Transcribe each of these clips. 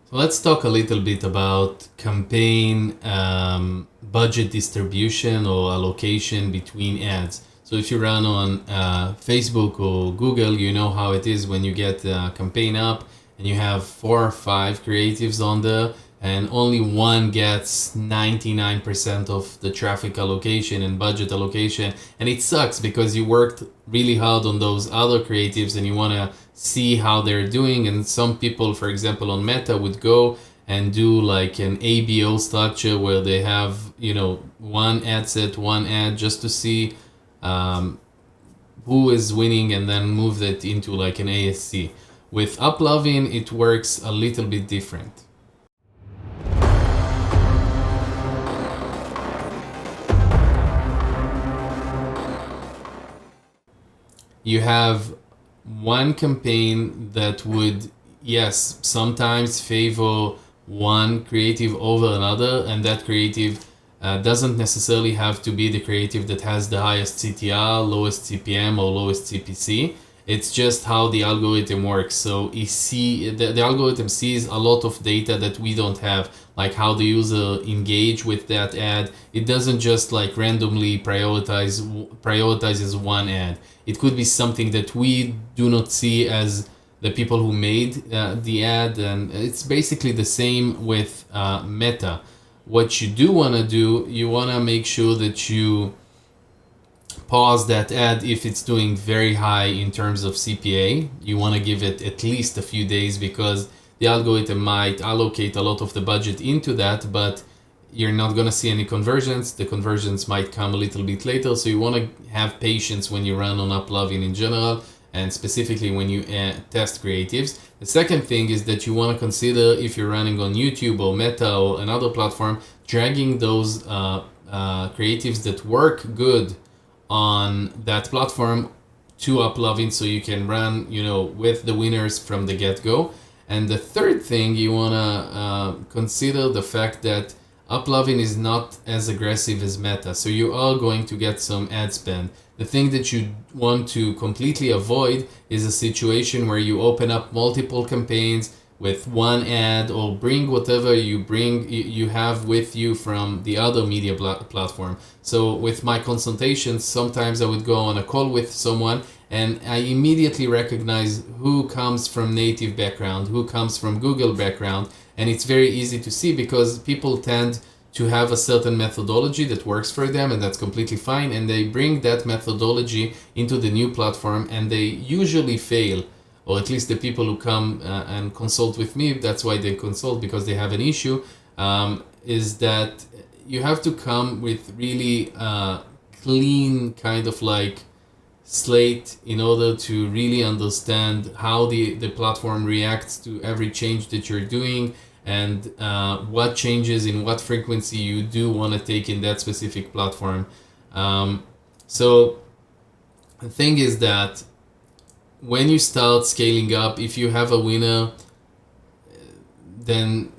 So let's talk a little bit about campaign budget distribution or allocation between ads. So if you run on Facebook or Google, you know how it is when you get a campaign up and you have 4 or 5 creatives on there and only one gets 99% of the traffic allocation and budget allocation. And it sucks because you worked really hard on those other creatives and you want to see how they're doing. And some people, for example, on Meta would go and do like an ABO structure where they have, one ad set, one ad just to see who is winning and then move that into like an ASC. With Applovin, it works a little bit different. You have one campaign that would, yes, sometimes favor one creative over another, and that creative doesn't necessarily have to be the creative that has the highest CTR, lowest CPM, or lowest CPC. It's just how the algorithm works. So the algorithm sees a lot of data that we don't have, like how the user engage with that ad. It doesn't just like randomly prioritizes one ad. It could be something that we do not see as the people who made the ad, and it's basically the same with Meta. What you do want to do, you want to make sure that you pause that ad if it's doing very high in terms of CPA. You want to give it at least a few days because the algorithm might allocate a lot of the budget into that, but you're not going to see any conversions. The conversions might come a little bit later, so you want to have patience when you run on Applovin in general, and specifically when you test creatives. The second thing is that you want to consider, if you're running on YouTube or Meta or another platform, dragging those creatives that work good on that platform to Applovin so you can run, with the winners from the get-go. And the third thing, you want to consider the fact that Applovin is not as aggressive as Meta, so you are going to get some ad spend. The thing that you want to completely avoid is a situation where you open up multiple campaigns with one ad, or bring whatever you have with you from the other media platform. So with my consultations, sometimes I would go on a call with someone and I immediately recognize who comes from native background, who comes from Google background, and it's very easy to see because people tend to have a certain methodology that works for them, and that's completely fine, and they bring that methodology into the new platform and they usually fail, or at least the people who come and consult with me, that's why they consult, because they have an issue, is that you have to come with really clean kind of like slate in order to really understand how the platform reacts to every change that you're doing, and what changes in what frequency you do want to take in that specific platform. So the thing is that when you start scaling up, if you have a winner, then,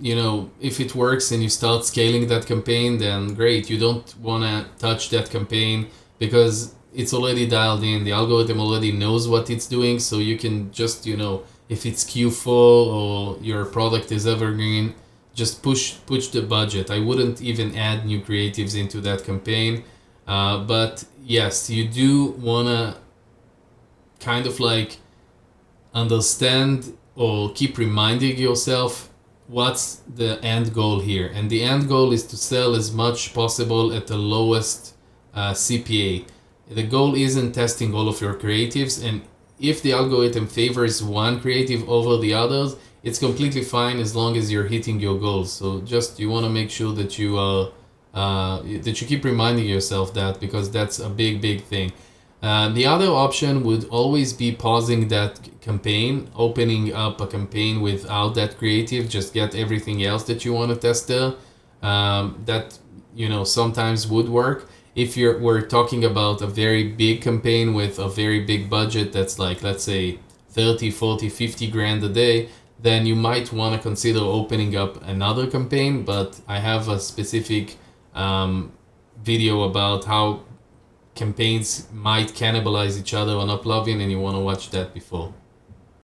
if it works and you start scaling that campaign, then great. You don't want to touch that campaign because it's already dialed in. The algorithm already knows what it's doing, so you can just, if it's Q4 or your product is evergreen, just push the budget. I wouldn't even add new creatives into that campaign. But yes, you do want to kind of like understand or keep reminding yourself what's the end goal here. And the end goal is to sell as much possible at the lowest CPA. The goal isn't testing all of your creatives, and if the algorithm favors one creative over the others, it's completely fine as long as you're hitting your goals. So just you want to make sure that you that you keep reminding yourself that, because that's a big thing. The other option would always be pausing that campaign, opening up a campaign without that creative, just get everything else that you want to test there. That sometimes would work. If we're talking about a very big campaign with a very big budget that's like, let's say 30, 40, 50 grand a day, then you might want to consider opening up another campaign. But I have a specific video about how campaigns might cannibalize each other on Applovin, and you want to watch that before.